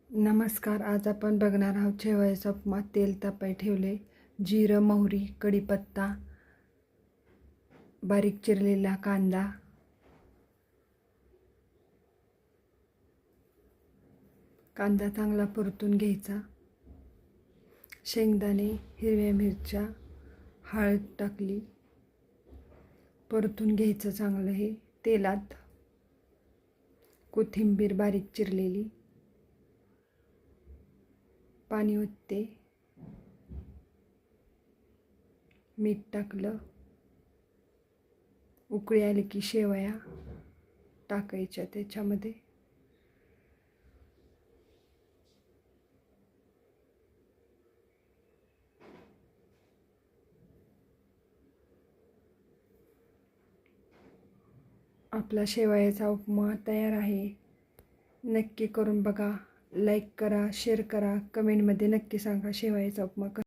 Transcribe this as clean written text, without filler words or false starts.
नमस्कार. आज आपण बघणार आहोत शेवयाचा उपमा. तेल तापाय ठेवले, जिरं, मोहरी, कढीपत्ता, बारीक चिरलेला कांदा, कांदा चांगला परतून घ्यायचा, शेंगदाणे, हिरव्या मिरच्या, हळद टाकली, परतून घ्यायचं चांगलं. हे तेलात कोथिंबीर बारीक चिरलेली, पाणी ओतते, मीठ टाकलं, उकळी आली की शेवया टाकायच्या त्याच्यामध्ये. आपला शेवयाचा उपमा तयार आहे. नक्की करून बघा. लाईक करा, शेअर करा, कमेंटमध्ये नक्की सांगा शेवयाचा उपमा